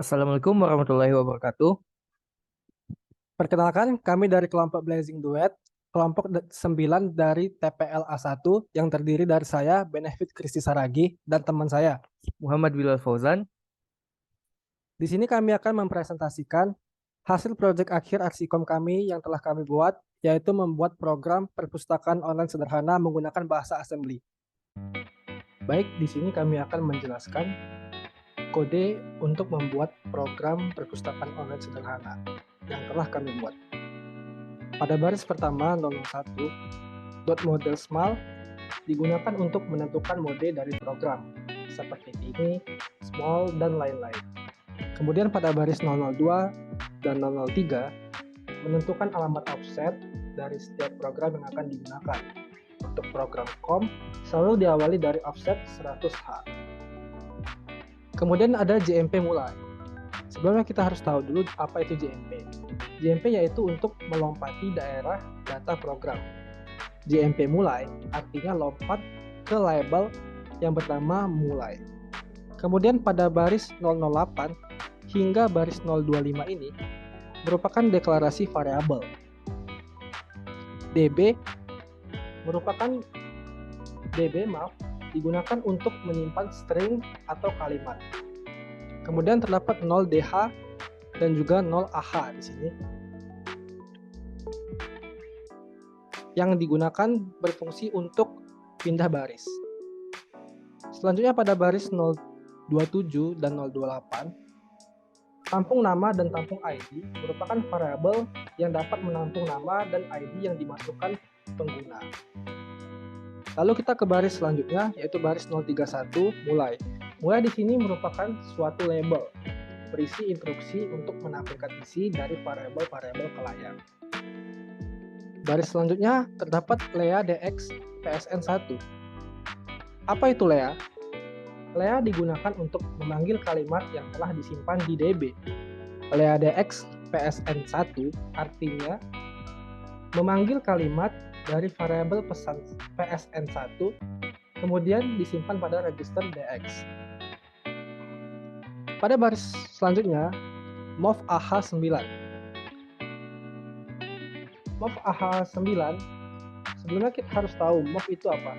Assalamualaikum warahmatullahi wabarakatuh. Perkenalkan, kami dari kelompok Blazing Duet, kelompok 9 dari TPLA 1 yang terdiri dari saya, Benefit Kristi Saragi, dan teman saya. Muhammad Bilal Fauzan. Di sini kami akan mempresentasikan hasil proyek akhir Arsikom kami yang telah kami buat, yaitu membuat program perpustakaan online sederhana menggunakan bahasa assembly. Baik, di sini kami akan menjelaskan kode untuk membuat program perpustakaan online sederhana yang telah kami buat. Pada baris pertama 001, .model small digunakan untuk menentukan mode dari program, seperti ini, small, dan lain-lain. Kemudian pada baris 002 dan 003, menentukan alamat offset dari setiap program yang akan digunakan. Untuk program COM, selalu diawali dari offset 100H. Kemudian ada JMP mulai. Sebelumnya kita harus tahu dulu apa itu JMP. JMP yaitu untuk melompati daerah data program. JMP mulai artinya lompat ke label yang bernama mulai. Kemudian pada baris 008 hingga baris 025 ini merupakan deklarasi variabel. DB digunakan untuk menyimpan string atau kalimat. Kemudian terdapat 0DH dan juga 0AH di sini, yang digunakan berfungsi untuk pindah baris. Selanjutnya pada baris 027 dan 028, tampung nama dan tampung ID merupakan variabel yang dapat menampung nama dan ID yang dimasukkan pengguna. Lalu kita ke baris selanjutnya, yaitu baris 031 mulai. Mulai di sini merupakan suatu label berisi instruksi untuk menampilkan isi dari variabel-variabel ke layar. Baris selanjutnya terdapat Lea DX PSN1. Apa itu Lea? Lea digunakan untuk memanggil kalimat yang telah disimpan di DB. Lea DX PSN1 artinya memanggil kalimat dari variabel pesan PSN1 kemudian disimpan pada register DX. Pada baris selanjutnya, mov AH9. Mov AH9, sebelumnya kita harus tahu mov itu apa.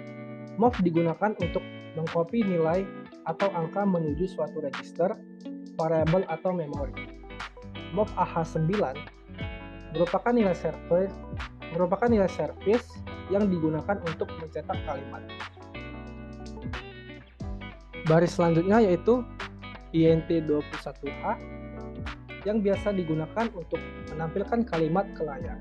Mov digunakan untuk mengcopy nilai atau angka menuju suatu register, variabel atau memori. Mov AH9 merupakan nilai service yang digunakan untuk mencetak kalimat. Baris selanjutnya yaitu INT21H yang biasa digunakan untuk menampilkan kalimat ke layar.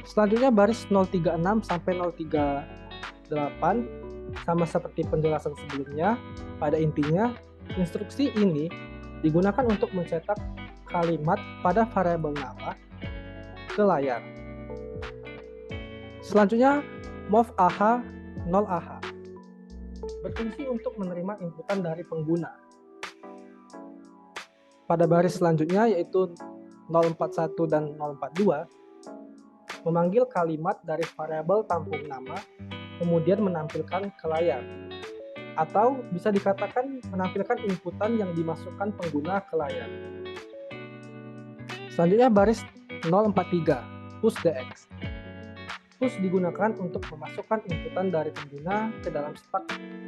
Selanjutnya baris 036 sampai 038 sama seperti penjelasan sebelumnya. Pada intinya, instruksi ini digunakan untuk mencetak kalimat pada variabel nama ke layar. Selanjutnya, mov AH 0AH berfungsi untuk menerima inputan dari pengguna. Pada baris selanjutnya yaitu 041 dan 042 memanggil kalimat dari variabel tampung nama kemudian menampilkan ke layar, atau bisa dikatakan menampilkan inputan yang dimasukkan pengguna ke layar. Selanjutnya baris 043 push DX. Push digunakan untuk memasukkan inputan dari pengguna ke dalam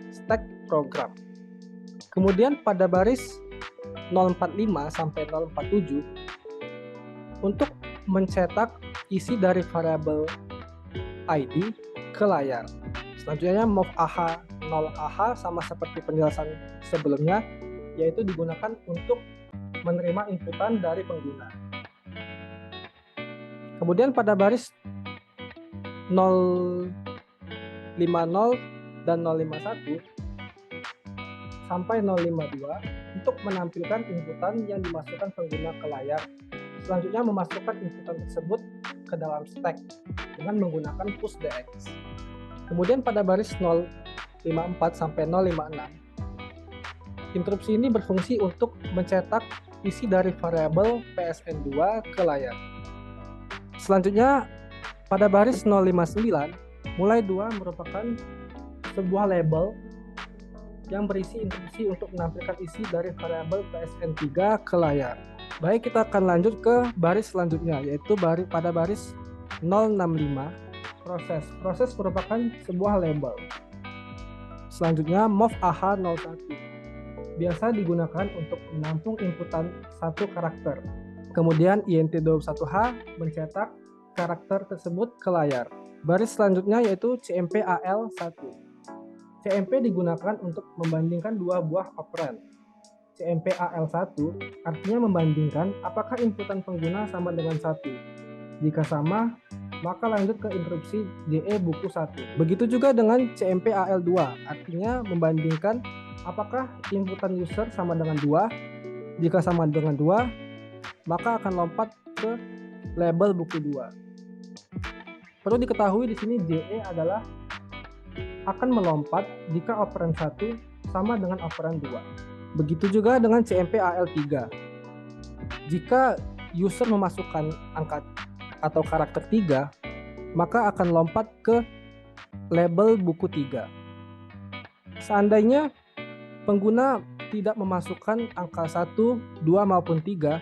stack program. Kemudian pada baris 045 sampai 047 untuk mencetak isi dari variabel ID ke layar. Selanjutnya mov AH 0AH sama seperti penjelasan sebelumnya, yaitu digunakan untuk menerima inputan dari pengguna. Kemudian pada baris 050 dan 051 sampai 052 untuk menampilkan inputan yang dimasukkan pengguna ke layar. Selanjutnya memasukkan inputan tersebut ke dalam stack dengan menggunakan push DX. Kemudian pada baris 054 sampai 056, instruksi ini berfungsi untuk mencetak isi dari variabel PSN2 ke layar. Selanjutnya pada baris 059, mulai 2 merupakan sebuah label yang berisi instruksi untuk menampilkan isi dari variabel PSN3 ke layar. Baik, kita akan lanjut ke baris selanjutnya, yaitu pada baris 065, proses. Proses merupakan sebuah label. Selanjutnya, mov AH01. Biasa digunakan untuk menampung inputan satu karakter. Kemudian INT21H mencetak karakter tersebut ke layar. Baris selanjutnya yaitu CMP AL1. CMP digunakan untuk membandingkan dua buah operan. CMP AL1 artinya membandingkan apakah inputan pengguna sama dengan 1. Jika sama, maka lanjut ke instruksi JE buku 1. Begitu juga dengan CMP AL2, artinya membandingkan apakah inputan user sama dengan 2. Jika sama dengan 2, maka akan lompat ke label buku 2. Perlu diketahui di sini JE adalah akan melompat jika operan 1 sama dengan operan 2. Begitu juga dengan CMP AL3. Jika user memasukkan angka atau karakter 3, maka akan lompat ke label buku 3. Seandainya pengguna tidak memasukkan angka 1, 2 maupun 3,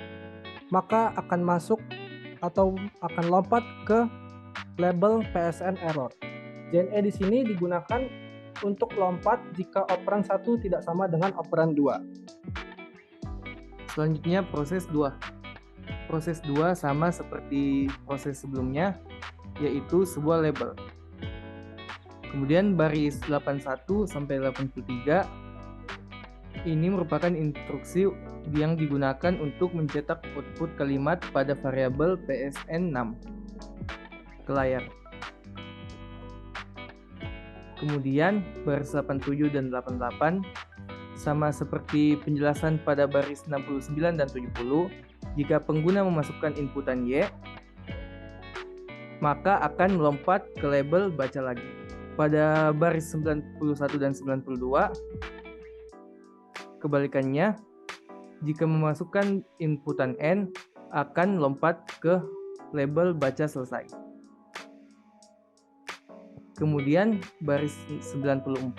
maka akan masuk atau akan lompat ke label PSN error. JNE di sini digunakan untuk lompat jika operan 1 tidak sama dengan operan 2. Selanjutnya proses 2. Proses 2 sama seperti proses sebelumnya, yaitu sebuah label. Kemudian baris 81 sampai 83 ini merupakan instruksi yang digunakan untuk mencetak output kalimat pada variabel PSN6 ke layar. Kemudian baris 87 dan 88 sama seperti penjelasan pada baris 69 dan 70, jika pengguna memasukkan inputan Y, maka akan melompat ke label baca lagi. Pada baris 91 dan 92, kebalikannya, jika memasukkan inputan N, akan lompat ke label baca selesai. Kemudian baris 94,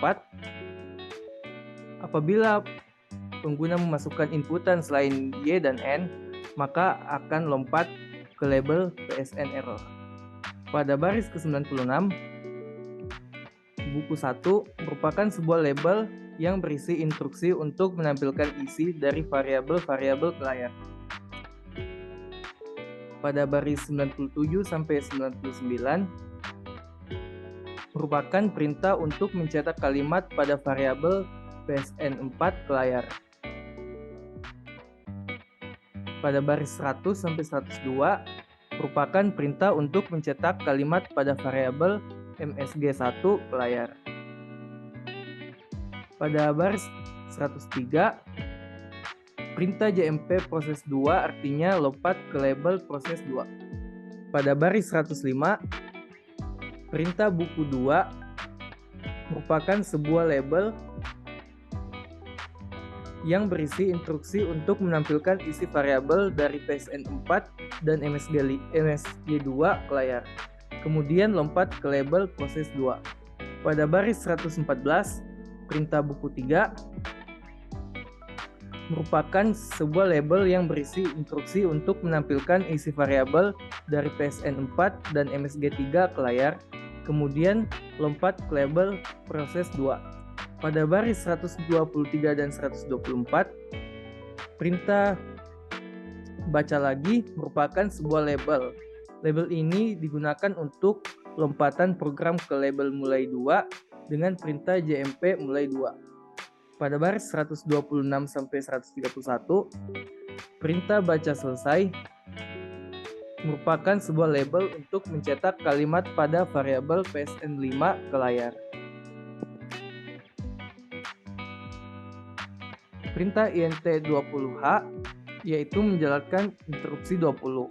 apabila pengguna memasukkan inputan selain Y dan N, maka akan lompat ke label PSN error. Pada baris ke-96, buku 1 merupakan sebuah label yang berisi instruksi untuk menampilkan isi dari variabel-variabel ke layar. Pada baris 97 sampai 99 merupakan perintah untuk mencetak kalimat pada variabel PSN4 ke layar. Pada baris 100 sampai 102 merupakan perintah untuk mencetak kalimat pada variabel MSG1 ke layar. Pada baris 103, perintah JMP proses 2 artinya lompat ke label proses 2. Pada baris 105, perintah buku 2 merupakan sebuah label yang berisi instruksi untuk menampilkan isi variabel dari PSN4 dan MSG2 ke layar. Kemudian lompat ke label proses 2. Pada baris 114, perintah buku 3 merupakan sebuah label yang berisi instruksi untuk menampilkan isi variabel dari PSN4 dan MSG3 ke layar, kemudian lompat ke label proses 2. Pada baris 123 dan 124, perintah baca lagi merupakan sebuah label. Label ini digunakan untuk lompatan program ke label mulai 2 dengan perintah JMP mulai 2. Pada baris 126 sampai 131, perintah baca selesai merupakan sebuah label untuk mencetak kalimat pada variabel PSN5 ke layar. Perintah INT20H yaitu menjalankan instruksi 20.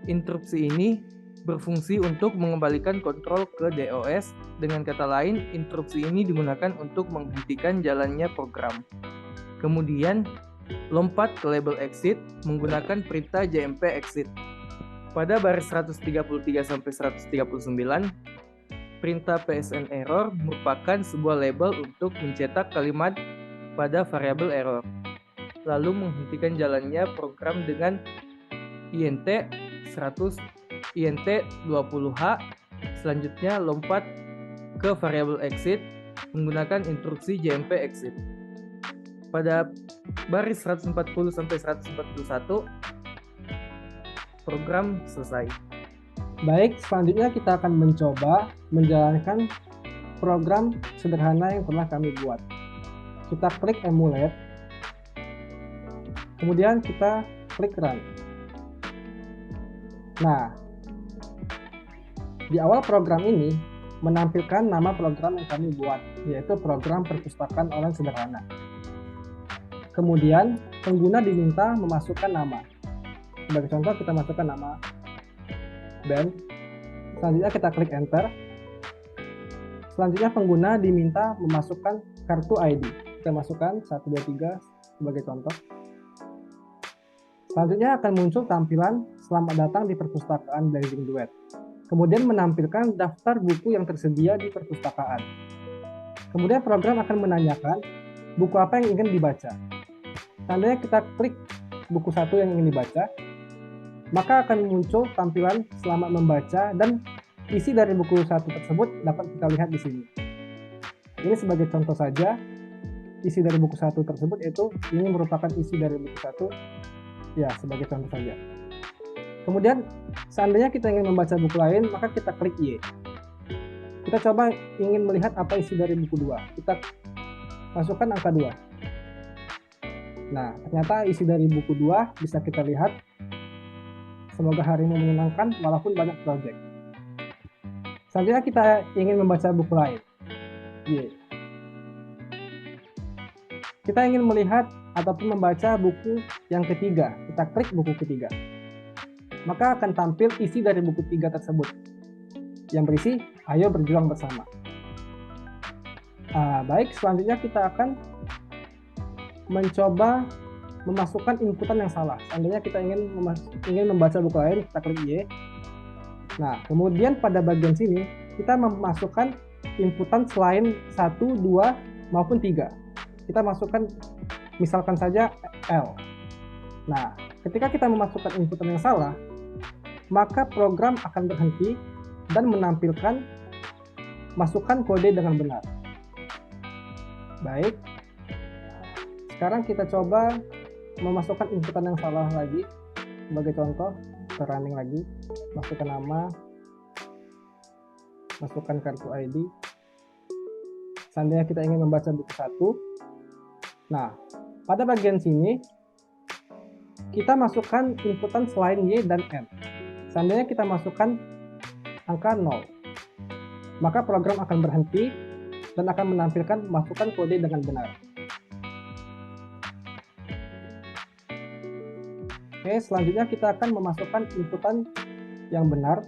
Instruksi ini berfungsi untuk mengembalikan kontrol ke DOS. Dengan kata lain, instruksi ini digunakan untuk menghentikan jalannya program. Kemudian, lompat ke label exit menggunakan perintah JMP exit. Pada baris 133 sampai 139, perintah PSN error merupakan sebuah label untuk mencetak kalimat pada variabel error, lalu menghentikan jalannya program dengan int 100 int 20h. Selanjutnya lompat ke variabel exit menggunakan instruksi jmp exit. Pada baris 140 sampai 141 program selesai. Baik, selanjutnya kita akan mencoba menjalankan program sederhana yang telah kami buat. Kita klik emulate, kemudian kita klik run. Nah, di awal program ini menampilkan nama program yang kami buat, yaitu program perpustakaan online sederhana. Kemudian, pengguna diminta memasukkan nama. Sebagai contoh, kita masukkan nama band. Selanjutnya kita klik enter. Selanjutnya pengguna diminta memasukkan kartu ID. Kita masukkan 123 sebagai contoh. Selanjutnya akan muncul tampilan selamat datang di perpustakaan Blazing Duet. Kemudian menampilkan daftar buku yang tersedia di perpustakaan. Kemudian program akan menanyakan buku apa yang ingin dibaca. Seandainya kita klik buku 1 yang ingin dibaca, maka akan muncul tampilan selamat membaca dan isi dari buku 1 tersebut dapat kita lihat di sini. Ini sebagai contoh saja, isi dari buku 1 tersebut yaitu ini merupakan isi dari buku 1, ya sebagai contoh saja. Kemudian seandainya kita ingin membaca buku lain, maka kita klik Y. Kita coba ingin melihat apa isi dari buku 2. Kita masukkan angka 2. Nah, ternyata isi dari buku 2 bisa kita lihat. Semoga harimu menyenangkan walaupun banyak project. Selanjutnya kita ingin membaca buku lain. Y. Kita ingin melihat ataupun membaca buku yang ketiga. Kita klik buku ketiga. Maka akan tampil isi dari buku 3 tersebut yang berisi ayo berjuang bersama. Baik, selanjutnya kita akan mencoba memasukkan inputan yang salah. Seandainya kita ingin membaca buku lain, kita klik Y. Nah, kemudian pada bagian sini kita memasukkan inputan selain 1, 2 maupun 3. Kita masukkan misalkan saja L. Nah, ketika kita memasukkan inputan yang salah, maka program akan berhenti dan menampilkan masukkan kode dengan benar. Baik. Sekarang kita coba memasukkan inputan yang salah lagi. Sebagai contoh, kita running lagi. Masukkan nama, masukkan kartu ID. Seandainya kita ingin membaca buku 1. Nah, pada bagian sini, kita masukkan inputan selain Y dan N. Seandainya kita masukkan angka 0, maka program akan berhenti dan akan menampilkan masukkan kode dengan benar. Oke, selanjutnya kita akan memasukkan inputan yang benar.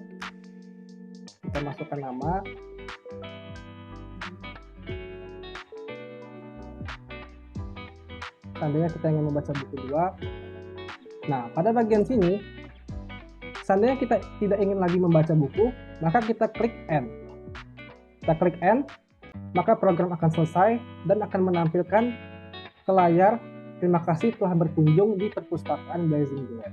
Kita masukkan nama. Seandainya kita ingin membaca buku 2. Nah, pada bagian sini, seandainya kita tidak ingin lagi membaca buku, maka kita klik N. Kita klik N, maka program akan selesai dan akan menampilkan ke layar terima kasih telah berkunjung di perpustakaan Blazing Duet.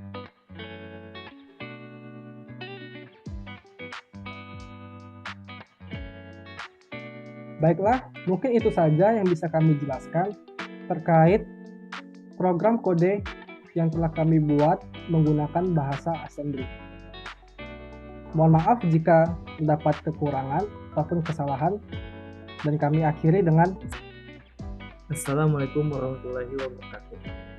Baiklah, mungkin itu saja yang bisa kami jelaskan terkait program kode yang telah kami buat menggunakan bahasa assembly. Mohon maaf jika mendapat kekurangan ataupun kesalahan, dan kami akhiri dengan Assalamualaikum warahmatullahi wabarakatuh.